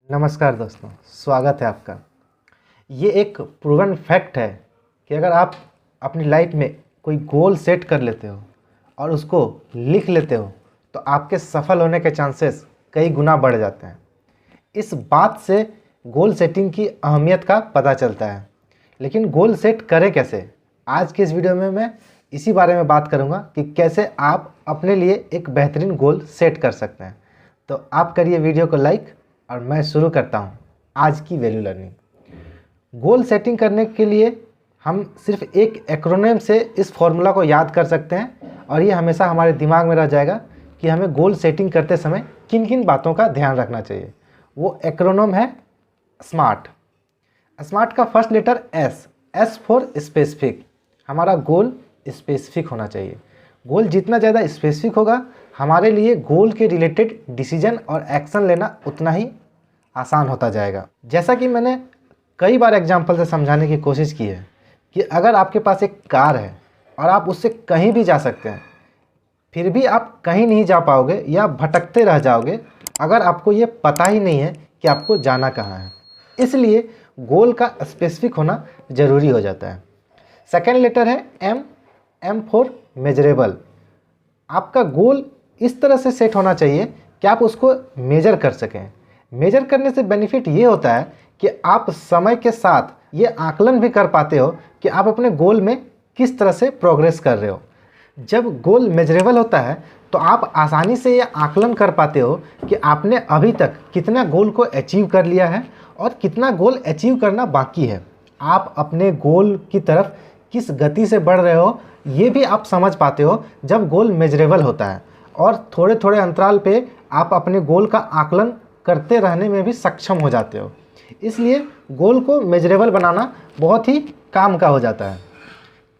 नमस्कार दोस्तों, स्वागत है आपका। ये एक प्रूवन फैक्ट है कि अगर आप अपनी लाइफ में कोई गोल सेट कर लेते हो और उसको लिख लेते हो तो आपके सफल होने के चांसेस कई गुना बढ़ जाते हैं। इस बात से गोल सेटिंग की अहमियत का पता चलता है। लेकिन गोल सेट करें कैसे? आज के इस वीडियो में मैं इसी बारे में बात करूंगा कि कैसे आप अपने लिए एक बेहतरीन गोल सेट कर सकते हैं। तो आप करिए वीडियो को लाइक और मैं शुरू करता हूं आज की वैल्यू लर्निंग। गोल सेटिंग करने के लिए हम सिर्फ एक एक्रोनिम से इस फॉर्मूला को याद कर सकते हैं और ये हमेशा हमारे दिमाग में रह जाएगा कि हमें गोल सेटिंग करते समय किन किन बातों का ध्यान रखना चाहिए। वो एक्रोनिम है स्मार्ट। स्मार्ट का first letter S for specific. हमारा गोल स्पेसिफिक होना चाहिए। गोल जितना ज़्यादा स्पेसिफिक होगा हमारे लिए गोल के रिलेटेड डिसीजन और एक्शन लेना उतना ही आसान होता जाएगा। जैसा कि मैंने कई बार एग्जांपल से समझाने की कोशिश की है कि अगर आपके पास एक कार है और आप उससे कहीं भी जा सकते हैं, फिर भी आप कहीं नहीं जा पाओगे या भटकते रह जाओगे अगर आपको ये पता ही नहीं है कि आपको जाना कहाँ है। इसलिए गोल का स्पेसिफिक होना ज़रूरी हो जाता है। सेकेंड लेटर है एम फॉर मेजरेबल। आपका गोल इस तरह से सेट होना चाहिए कि आप उसको मेजर कर सकें। मेजर करने से बेनिफिट ये होता है कि आप समय के साथ ये आकलन भी कर पाते हो कि आप अपने गोल में किस तरह से प्रोग्रेस कर रहे हो। जब गोल मेजरेबल होता है तो आप आसानी से ये आकलन कर पाते हो कि आपने अभी तक कितना गोल को अचीव कर लिया है और कितना गोल अचीव करना बाकी है। आप अपने गोल की तरफ किस गति से बढ़ रहे हो ये भी आप समझ पाते हो जब गोल मेजरेबल होता है, और थोड़े थोड़े अंतराल पे आप अपने गोल का आकलन करते रहने में भी सक्षम हो जाते हो। इसलिए गोल को मेजरेबल बनाना बहुत ही काम का हो जाता है।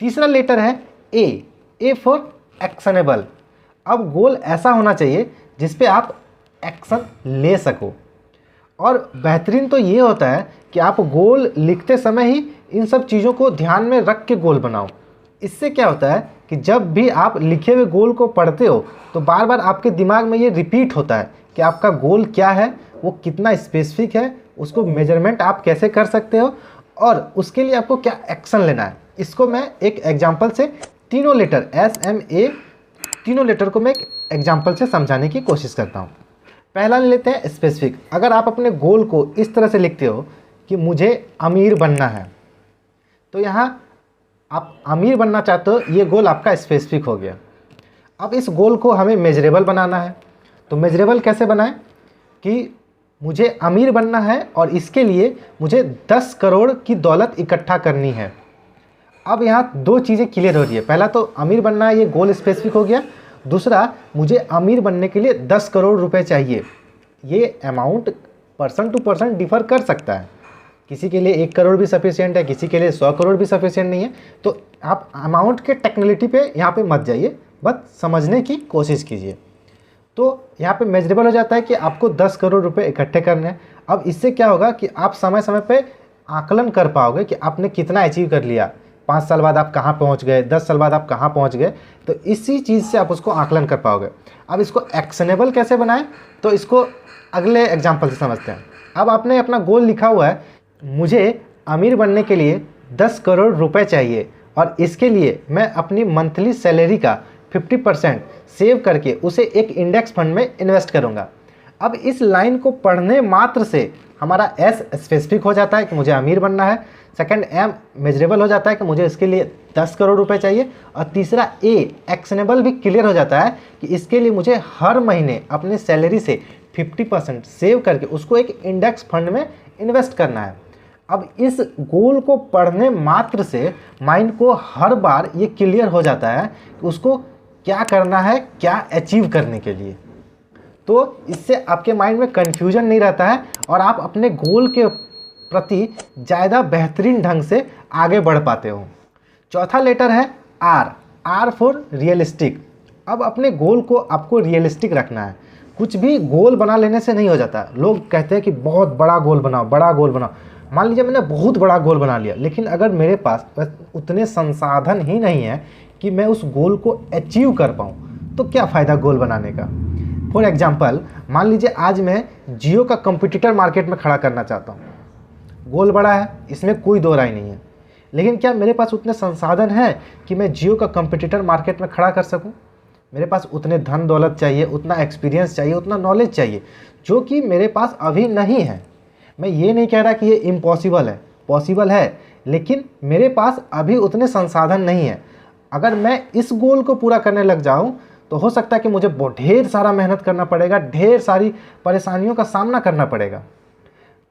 तीसरा लेटर है ए फॉर एक्शनेबल। अब गोल ऐसा होना चाहिए जिस पे आप एक्शन ले सको, और बेहतरीन तो ये होता है कि आप गोल लिखते समय ही इन सब चीज़ों को ध्यान में रख के गोल बनाओ। इससे क्या होता है कि जब भी आप लिखे हुए गोल को पढ़ते हो तो बार बार आपके दिमाग में ये रिपीट होता है कि आपका गोल क्या है, वो कितना स्पेसिफिक है, उसको मेजरमेंट आप कैसे कर सकते हो और उसके लिए आपको क्या एक्शन लेना है। इसको मैं एक एग्जांपल से तीनों लेटर SMA तीनों लेटर को मैं एक एग्जांपल से समझाने की कोशिश करता हूँ। पहला ले लेते हैं स्पेसिफिक। अगर आप अपने गोल को इस तरह से लिखते हो कि मुझे अमीर बनना है, तो यहाँ आप अमीर बनना चाहते हो, ये गोल आपका स्पेसिफिक हो गया। अब इस गोल को हमें मेजरेबल बनाना है। तो मेजरेबल कैसे बनाएं कि मुझे अमीर बनना है और इसके लिए मुझे 10 करोड़ की दौलत इकट्ठा करनी है। अब यहाँ दो चीज़ें क्लियर हो रही है। पहला तो अमीर बनना है, ये गोल स्पेसिफिक हो गया। दूसरा, मुझे अमीर बनने के लिए 10 करोड़ रुपए चाहिए। ये amount person to person differ कर सकता है। किसी के लिए 1 करोड़ भी सफिशिएंट है, किसी के लिए 100 करोड़ भी सफिशिएंट नहीं है। तो आप अमाउंट के टेक्निकलिटी पे यहाँ पे मत जाइए, बस समझने की कोशिश कीजिए। तो यहाँ पे मेजरेबल हो जाता है कि आपको 10 करोड़ रुपए इकट्ठे करने हैं। अब इससे क्या होगा कि आप समय समय पे आकलन कर पाओगे कि आपने कितना अचीव कर लिया। 5 साल बाद आप कहाँ पहुँच गए, 10 साल बाद आप कहाँ पहुँच गए, तो इसी चीज़ से आप उसको आकलन कर पाओगे। अब इसको एक्शनेबल कैसे बनाएं, तो इसको अगले एग्जाम्पल से समझते हैं। अब आपने अपना गोल लिखा हुआ है, मुझे अमीर बनने के लिए 10 करोड़ रुपए चाहिए और इसके लिए मैं अपनी मंथली सैलरी का 50% सेव करके उसे एक इंडेक्स फंड में इन्वेस्ट करूंगा। अब इस लाइन को पढ़ने मात्र से हमारा एस स्पेसिफिक हो जाता है कि मुझे अमीर बनना है। सेकंड, एम मेजरेबल हो जाता है कि मुझे इसके लिए 10 करोड़ रुपए चाहिए। और तीसरा, ए एक्शनेबल भी क्लियर हो जाता है कि इसके लिए मुझे हर महीने अपनी सैलरी से 50% सेव करके उसको एक इंडेक्स फंड में इन्वेस्ट करना है। अब इस गोल को पढ़ने मात्र से माइंड को हर बार ये क्लियर हो जाता है कि उसको क्या करना है, क्या अचीव करने के लिए। तो इससे आपके माइंड में कन्फ्यूजन नहीं रहता है और आप अपने गोल के प्रति ज़्यादा बेहतरीन ढंग से आगे बढ़ पाते हो। चौथा लेटर है आर फॉर रियलिस्टिक। अब अपने गोल को आपको रियलिस्टिक रखना है। कुछ भी गोल बना लेने से नहीं हो जाता। लोग कहते हैं कि बहुत बड़ा गोल बनाओ, बड़ा गोल बनाओ। मान लीजिए मैंने बहुत बड़ा गोल बना लिया, लेकिन अगर मेरे पास उतने संसाधन ही नहीं है कि मैं उस गोल को अचीव कर पाऊँ, तो क्या फ़ायदा गोल बनाने का। फॉर एग्जाम्पल मान लीजिए आज मैं जियो का कंपटीटर मार्केट में खड़ा करना चाहता हूँ। गोल बड़ा है, इसमें कोई दो राय नहीं है, लेकिन क्या मेरे पास उतने संसाधन हैं कि मैं जियो का कंपटीटर मार्केट में खड़ा कर सकूं? मेरे पास उतने धन दौलत चाहिए, उतना एक्सपीरियंस चाहिए, उतना नॉलेज चाहिए, जो कि मेरे पास अभी नहीं है। मैं ये नहीं कह रहा कि ये इम्पॉसिबल है, पॉसिबल है, लेकिन मेरे पास अभी उतने संसाधन नहीं है। अगर मैं इस गोल को पूरा करने लग जाऊं तो हो सकता है कि मुझे ढेर सारा मेहनत करना पड़ेगा, ढेर सारी परेशानियों का सामना करना पड़ेगा।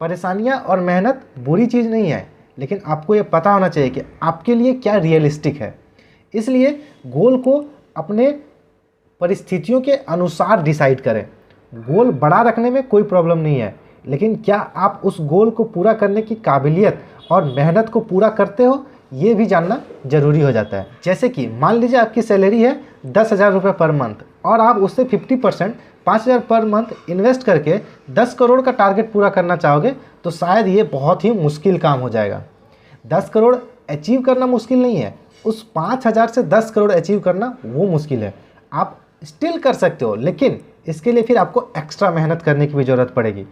परेशानियां और मेहनत बुरी चीज़ नहीं है, लेकिन आपको ये पता होना चाहिए कि आपके लिए क्या रियलिस्टिक है। इसलिए गोल को अपने परिस्थितियों के अनुसार डिसाइड करें। गोल बड़ा रखने में कोई प्रॉब्लम नहीं है, लेकिन क्या आप उस गोल को पूरा करने की काबिलियत और मेहनत को पूरा करते हो, ये भी जानना ज़रूरी हो जाता है। जैसे कि मान लीजिए आपकी सैलरी है 10,000 रुपये पर मंथ और आप उससे 50% 5,000 पर मंथ इन्वेस्ट करके 10 करोड़ का टारगेट पूरा करना चाहोगे, तो शायद ये बहुत ही मुश्किल काम हो जाएगा। 10 करोड़ अचीव करना मुश्किल नहीं है, उस 5,000 से 10 करोड़ अचीव करना वो मुश्किल है। आप स्टिल कर सकते हो, लेकिन इसके लिए फिर आपको एक्स्ट्रा मेहनत करने की भी ज़रूरत पड़ेगी।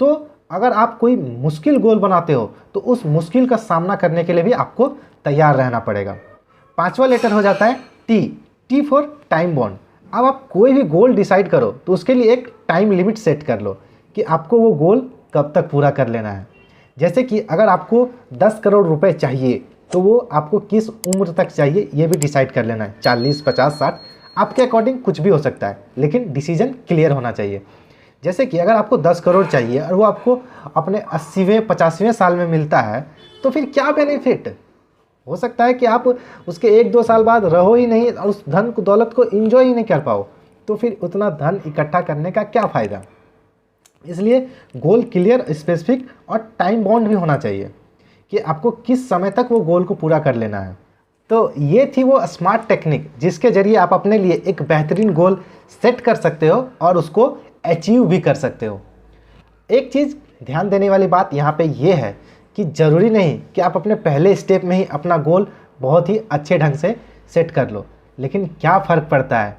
तो अगर आप कोई मुश्किल गोल बनाते हो तो उस मुश्किल का सामना करने के लिए भी आपको तैयार रहना पड़ेगा। 5वां लेटर हो जाता है टी फॉर टाइम बॉन्ड। अब आप कोई भी गोल डिसाइड करो तो उसके लिए एक टाइम लिमिट सेट कर लो कि आपको वो गोल कब तक पूरा कर लेना है। जैसे कि अगर आपको 10 करोड़ रुपए चाहिए तो वो आपको किस उम्र तक चाहिए ये भी डिसाइड कर लेना है। 40, 50, 60 आपके अकॉर्डिंग कुछ भी हो सकता है, लेकिन डिसीजन क्लियर होना चाहिए। जैसे कि अगर आपको 10 करोड़ चाहिए और वो आपको अपने 80वें 50वें साल में मिलता है, तो फिर क्या बेनिफिट हो सकता है कि आप उसके 1-2 साल बाद रहो ही नहीं और उस धन को दौलत को एंजॉय ही नहीं कर पाओ, तो फिर उतना धन इकट्ठा करने का क्या फ़ायदा। इसलिए गोल क्लियर, स्पेसिफिक और टाइम बाउंड भी होना चाहिए कि आपको किस समय तक वो गोल को पूरा कर लेना है। तो ये थी वो स्मार्ट टेक्निक जिसके ज़रिए आप अपने लिए एक बेहतरीन गोल सेट कर सकते हो और उसको अचीव भी कर सकते हो। एक चीज़ ध्यान देने वाली बात यहाँ पे ये है कि ज़रूरी नहीं कि आप अपने पहले स्टेप में ही अपना गोल बहुत ही अच्छे ढंग से सेट कर लो, लेकिन क्या फ़र्क पड़ता है,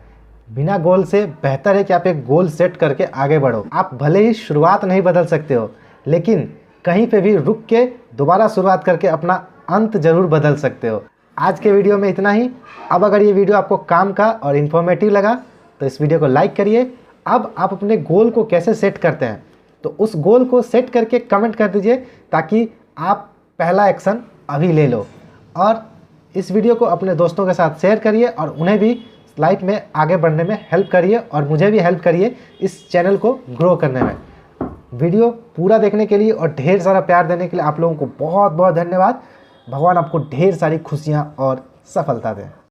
बिना गोल से बेहतर है कि आप एक गोल सेट करके आगे बढ़ो। आप भले ही शुरुआत नहीं बदल सकते हो, लेकिन कहीं पे भी रुक के दोबारा शुरुआत करके अपना अंत ज़रूर बदल सकते हो। आज के वीडियो में इतना ही। अब अगर ये वीडियो आपको काम का और इन्फॉर्मेटिव लगा तो इस वीडियो को लाइक करिए। अब आप अपने गोल को कैसे सेट करते हैं तो उस गोल को सेट करके कमेंट कर दीजिए, ताकि आप पहला एक्शन अभी ले लो। और इस वीडियो को अपने दोस्तों के साथ शेयर करिए और उन्हें भी लाइफ में आगे बढ़ने में हेल्प करिए और मुझे भी हेल्प करिए इस चैनल को ग्रो करने में। वीडियो पूरा देखने के लिए और ढेर सारा प्यार देने के लिए आप लोगों को बहुत बहुत धन्यवाद। भगवान आपको ढेर सारी खुशियाँ और सफलता दें।